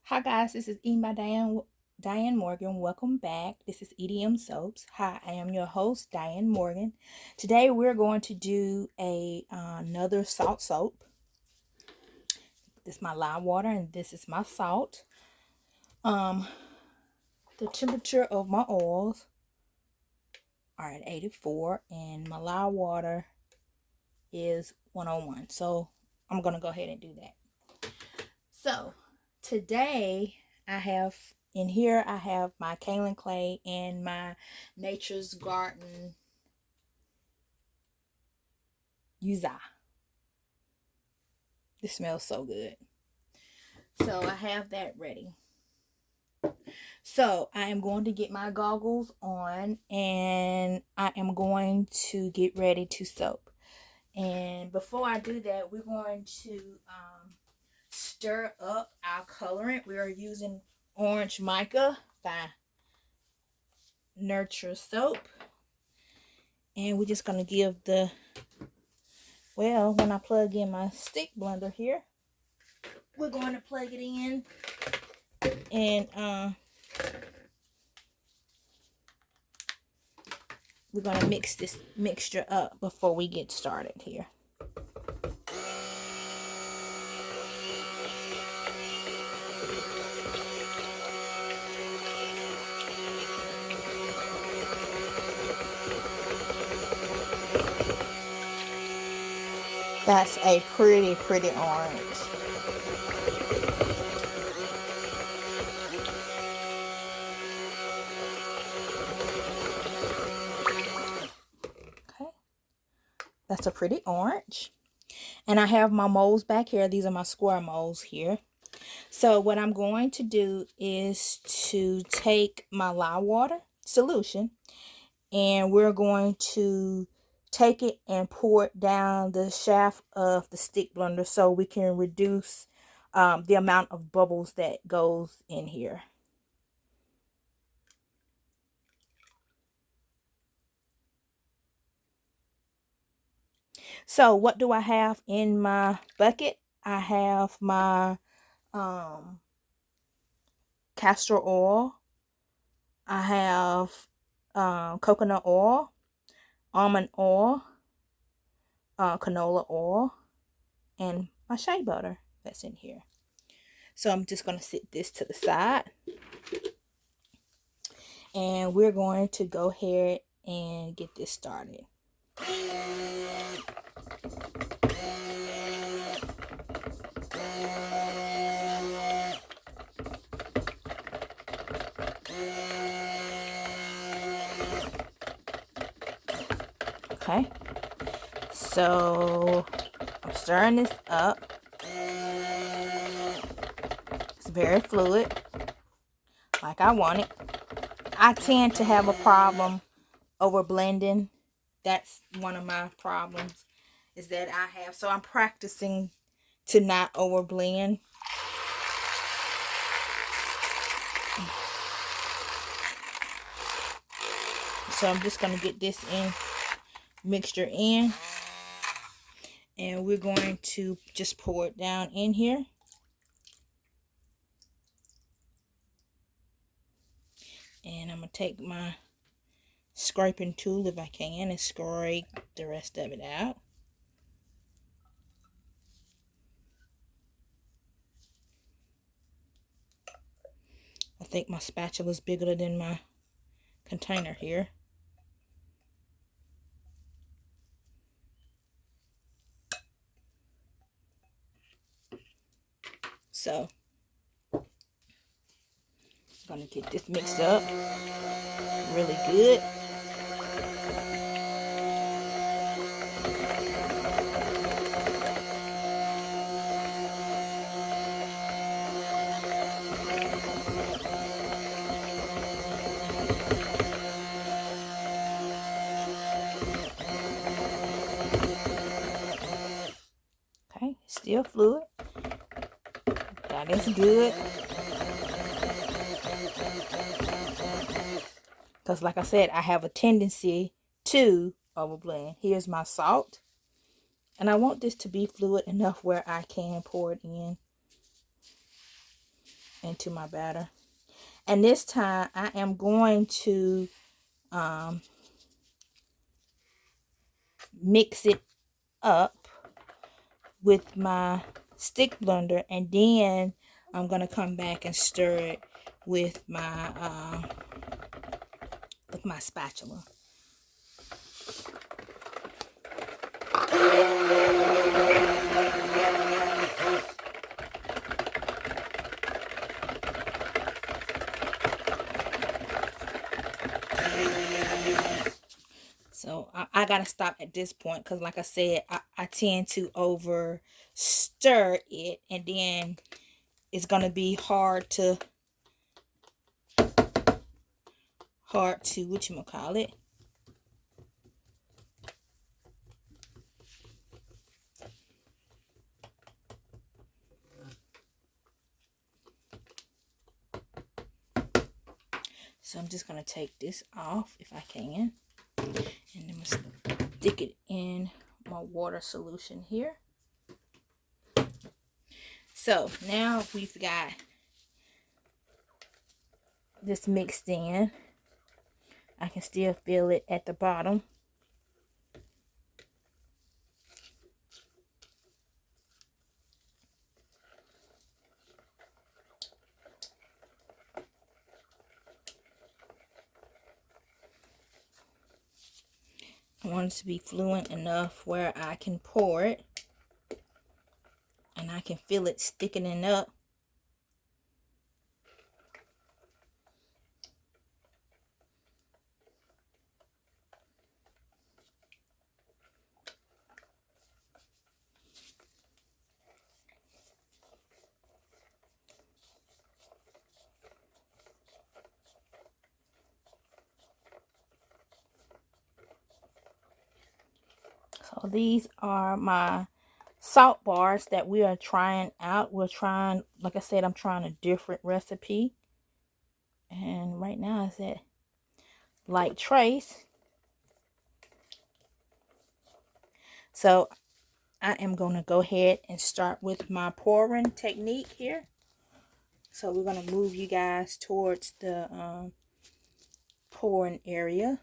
Hi guys, this is Eat by Diane Morgan. Welcome back. This is EDM Soaps. Hi, I am your host, Diane Morgan. Today we're going to do another salt soap. This is my lime water and this is my salt. The temperature of my oils are at 84 and my lime water is 101. So I'm going to go ahead and do that. So today I have my kaolin clay and my Nature's Garden Yuzu. This smells so good. So I have that ready. So I am going to get my goggles on and I am going to get ready to soap. And before I do that, we're going to stir up our colorant. We are using Orange Mica by Nurture Soap. And we're just going to give when I plug in my stick blender here, we're going to plug it in and we're going to mix this mixture up before we get started here. That's a pretty orange. Okay. That's a pretty orange. And I have my molds back here. These are my square molds here. So what I'm going to do is to take my lye water solution and we're going to take it and pour it down the shaft of the stick blender so we can reduce the amount of bubbles that goes in here. So what do I have in my bucket? I have my castor oil. I have coconut oil, almond oil, canola oil, and my shea butter that's in here. So I'm just going to set this to the side. And we're going to go ahead and get this started. Okay, so I'm stirring this up. It's very fluid, like I want it. I tend to have a problem over blending. That's one of my problems is that I have. So I'm practicing to not over blend. So I'm just going to get this mixture in. And we're going to just pour it down in here. And I'm going to take my scraping tool if I can and scrape the rest of it out. I think my spatula is bigger than my container here. So I'm going to get this mixed up really good. Okay, still fluid. That is good. Because like I said, I have a tendency to overblend. Here's my salt. And I want this to be fluid enough where I can pour it in into my batter. And this time I am going to mix it up with my stick blender, and then I'm gonna come back and stir it with my spatula. So I gotta stop at this point because, like I said, I tend to over stir it, and then it's gonna be hard to whatchamacallit. So I'm just gonna take this off if I can, and then I'm gonna stick it in my water solution here. So now we've got this mixed in. I can still feel it at the bottom. I want it to be fluent enough where I can pour it and I can feel it thickening up. So these are my salt bars that we are trying out. We're trying, like I said, I'm trying a different recipe. And right now it's at light trace. So I am going to go ahead and start with my pouring technique here. So we're going to move you guys towards the pouring area.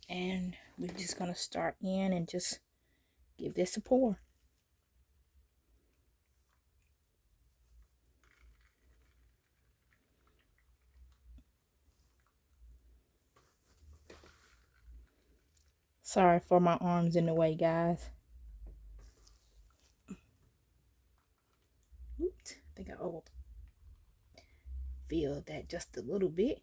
And we're just going to start in and just give this a pour. Sorry for my arms in the way, guys. Oops, I think I feel that just a little bit.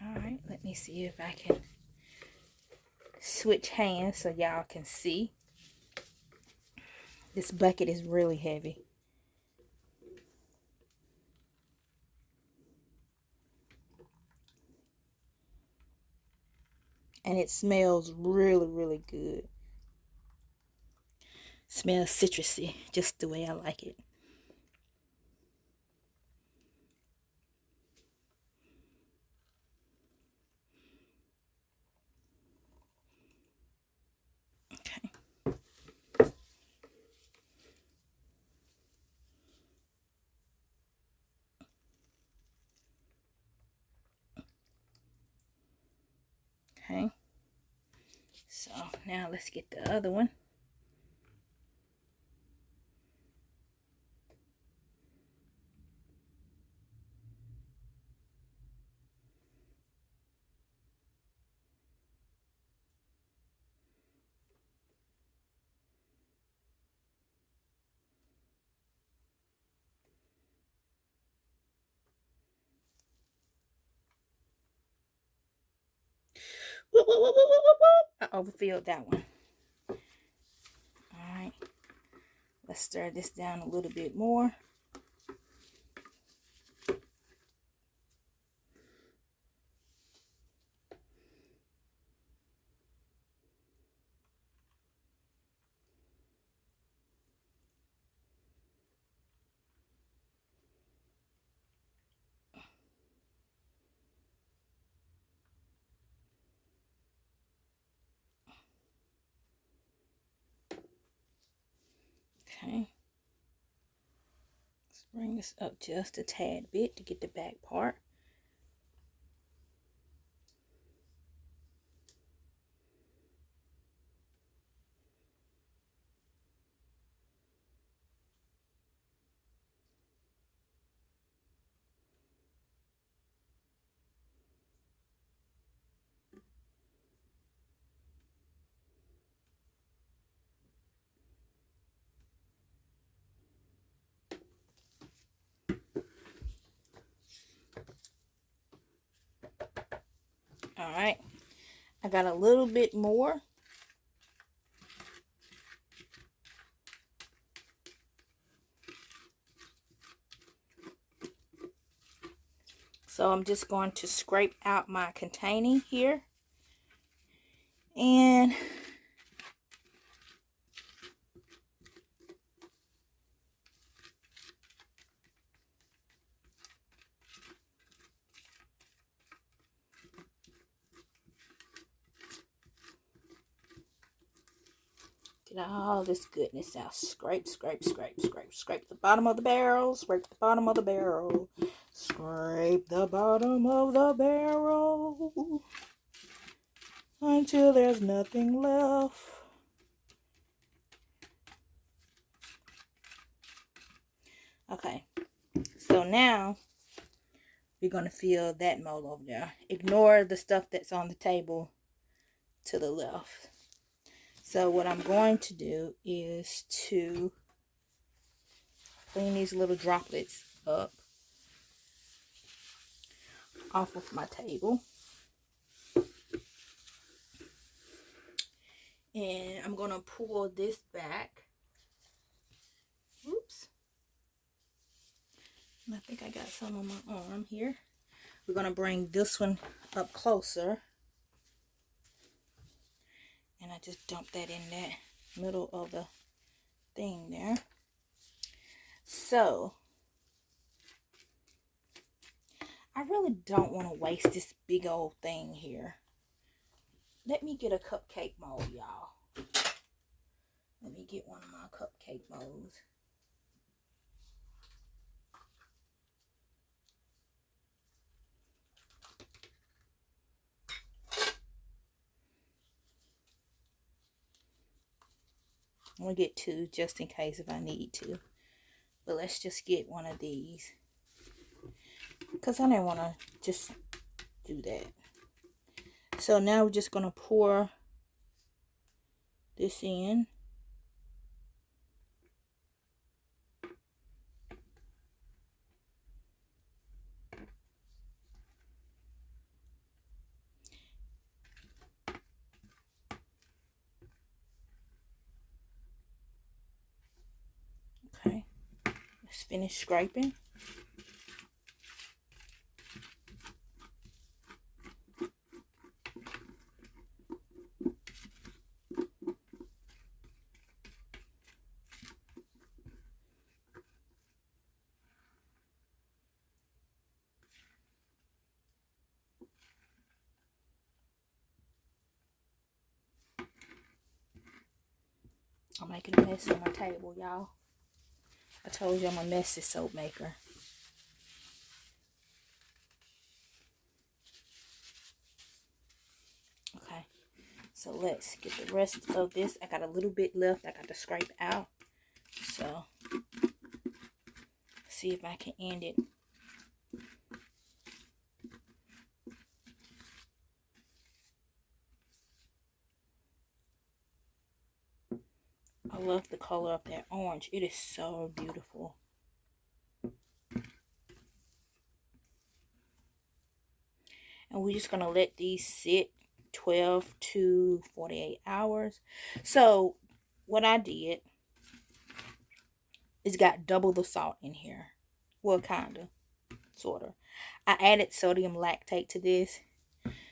Alright, let me see if I can switch hands so y'all can see. This bucket is really heavy. And it smells really, really good. Smells citrusy, just the way I like it. Okay. Okay. So now let's get the other one. I overfilled that one. Alright. Let's stir this down a little bit more. Bring this up just a tad bit to get the back part. All right, I got a little bit more. So I'm just going to scrape out my containing here. And get all this goodness out. Scrape, scrape, scrape, scrape. Scrape the bottom of the barrel. Scrape the bottom of the barrel. Scrape the bottom of the barrel until there's nothing left. Okay, so now we're going to fill that mold over there. Ignore the stuff that's on the table to the left. So what I'm going to do is to clean these little droplets up off of my table. And I'm going to pull this back. Oops. I think I got some on my arm here. We're going to bring this one up closer. And I just dump that in that middle of the thing there. So, I really don't want to waste this big old thing here. Let me get a cupcake mold, y'all. Let me get one of my cupcake molds. I'm going to get two just in case if I need to. But let's just get one of these. Because I didn't want to just do that. So now we're just going to pour this in. Okay. Let's finish scraping. I'm making a mess on my table, y'all. I told you I'm a messy soap maker. Okay, so let's get the rest of this. I got a little bit left. I got to scrape out. So, see if I can end it. I love the color of that orange. It is so beautiful. And we're just going to let these sit 12 to 48 hours. So, what I did is got double the salt in here. Well, kind of. Sort of. I added sodium lactate to this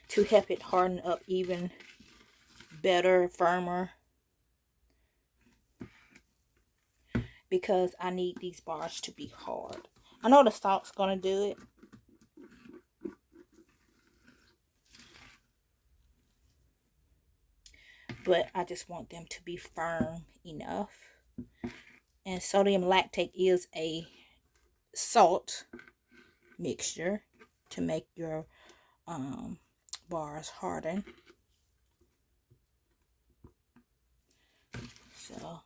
to help it harden up even better, firmer. Because I need these bars to be hard. I know the salt's going to do it. But I just want them to be firm enough. And sodium lactate is a salt mixture to make your bars harden. So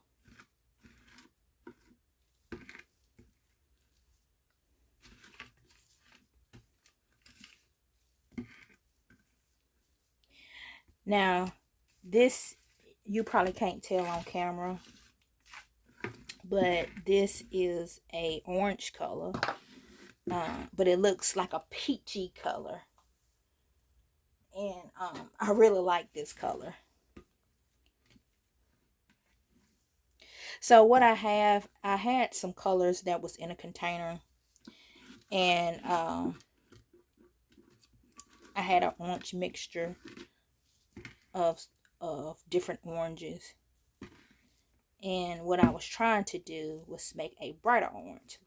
now this, you probably can't tell on camera, but this is a orange color, but it looks like a peachy color, and I really like this color. So what I had some colors that was in a container, and I had an orange mixture of different oranges, and what I was trying to do was make a brighter orange,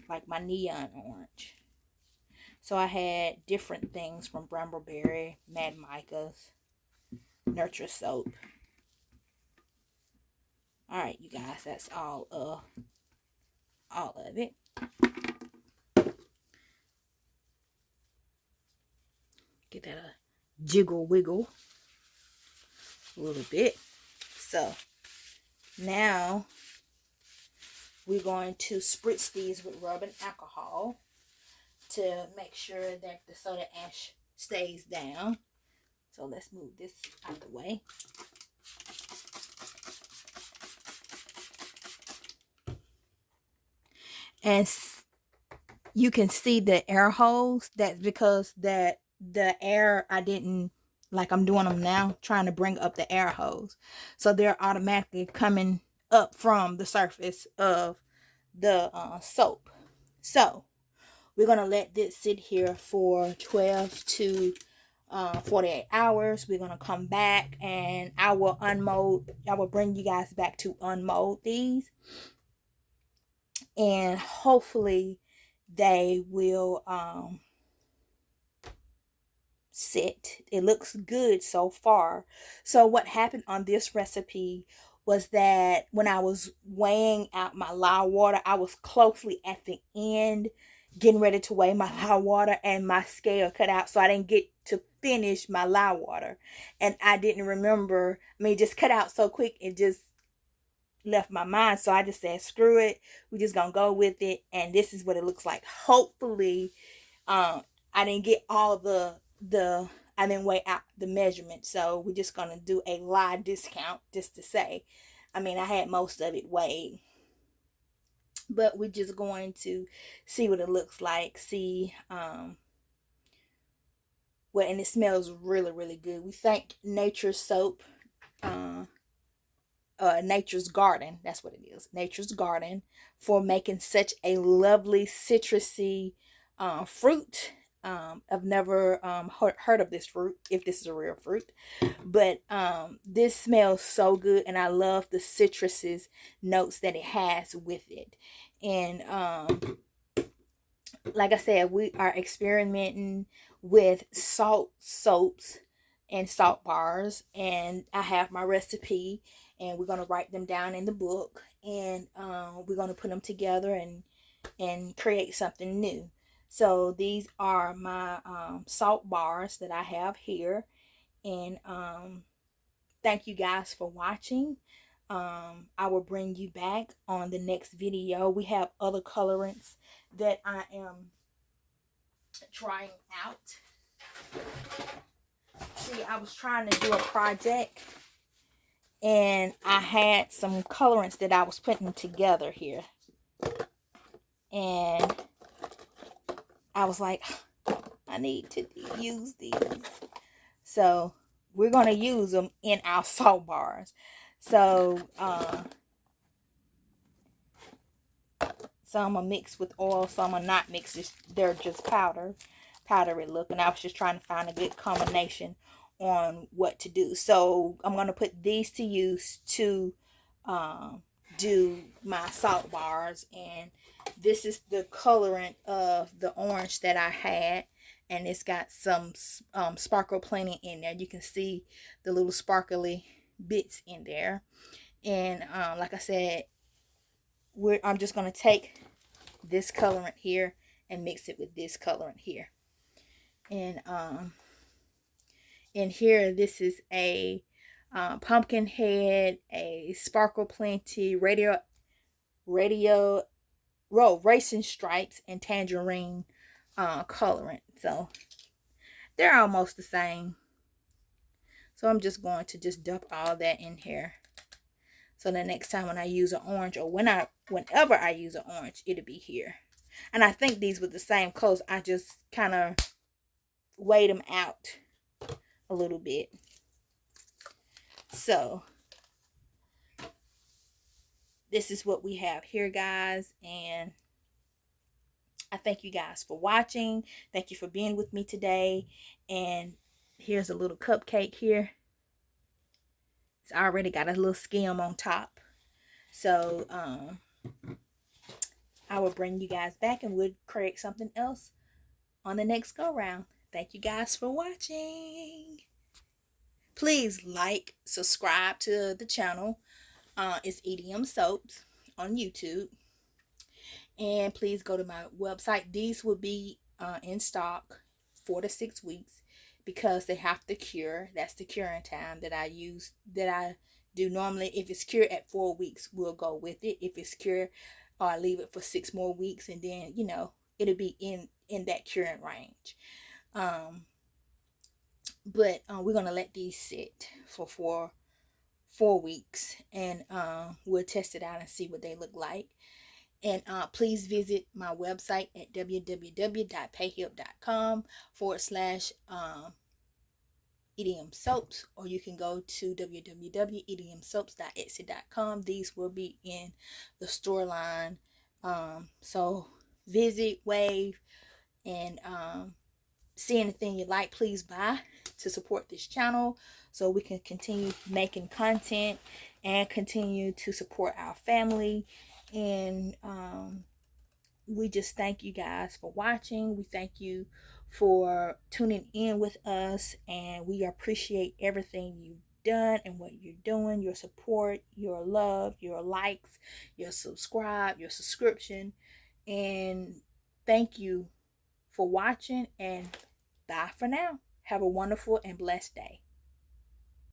like my neon orange. So I had different things from Brambleberry, Mad Micas, Nurture Soap. Alright, you guys, that's all of it. Get that a jiggle wiggle a little bit. So now we're going to spritz these with rubbing alcohol to make sure that the soda ash stays down. So let's move this out of the way. And you can see the air holes. That's because that the air, I didn't, like I'm doing them now, trying to bring up the air hose. So they're automatically coming up from the surface of the soap. So we're going to let this sit here for 12 to 48 hours. We're going to come back and I will unmold. I will bring you guys back to unmold these. And hopefully they will sit. It looks good so far. So what happened on this recipe was that when I was weighing out my lye water, I was closely at the end getting ready to weigh my lye water, and my scale cut out, so I didn't get to finish my lye water, and I didn't remember. I mean, it just cut out so quick, it just left my mind. So I just said, screw it, we're just gonna go with it, and this is what it looks like. Hopefully I didn't get all I didn't weigh out the measurement, so we're just gonna do a lye discount just to say, I mean, I had most of it weighed, but we're just going to see what it looks like, see what, and it smells really, really good. We thank Nature Soap, Nature's Garden, that's what it is, Nature's Garden, for making such a lovely citrusy fruit. I've never heard of this fruit, if this is a real fruit, but this smells so good, and I love the citruses notes that it has with it. And like I said, we are experimenting with salt soaps and salt bars, and I have my recipe, and we're going to write them down in the book, and we're going to put them together and create something new. So these are my salt bars that I have here, and thank you guys for watching. I will bring you back on the next video. We have other colorants that I am trying out. See, I was trying to do a project, and I had some colorants that I was putting together here, and I was like, I need to use these. So we're going to use them in our salt bars. So some are mixed with oil, some are not mixed. They're just powdery look. And I was just trying to find a good combination on what to do. So I'm going to put these to use to do my salt bars. And this is the colorant of the orange that I had. And it's got some sparkle plenty in there. You can see the little sparkly bits in there. And like I said, I'm just going to take this colorant here and mix it with this colorant here. And in here, this is a pumpkin head, a sparkle plenty, racing stripes, and tangerine colorant. So they're almost the same. So I'm just going to just dump all that in here. So the next time when I use an orange, or whenever I use an orange, it'll be here. And I think these were the same colors. I just kind of weighed them out a little bit. So this is what we have here, guys. And I thank you guys for watching. Thank you for being with me today. And here's a little cupcake here. It's already got a little skim on top. So I will bring you guys back and we'll create something else on the next go round. Thank you guys for watching. Please like, subscribe to the channel. It's EDM Soaps on YouTube. And please go to my website. These will be in stock 4 to 6 weeks because they have to cure. That's the curing time that I use, that I do normally. If it's cured at 4 weeks, we'll go with it. If it's cured, I'll leave it for 6 more weeks, and then, you know, it'll be in that curing range. But we're going to let these sit for 4 weeks, and we'll test it out and see what they look like. And please visit my website at www.payhip.com/EDM Soaps, or you can go to www.edmsoaps.etsy.com. These will be in the store line. So visit, wave, and see anything you like. Please buy to support this channel so we can continue making content and continue to support our family. And we just thank you guys for watching. We thank you for tuning in with us, and we appreciate everything you've done and what you're doing, your support, your love, your likes, your subscription. And thank you for watching, and bye for now. Have a wonderful and blessed day.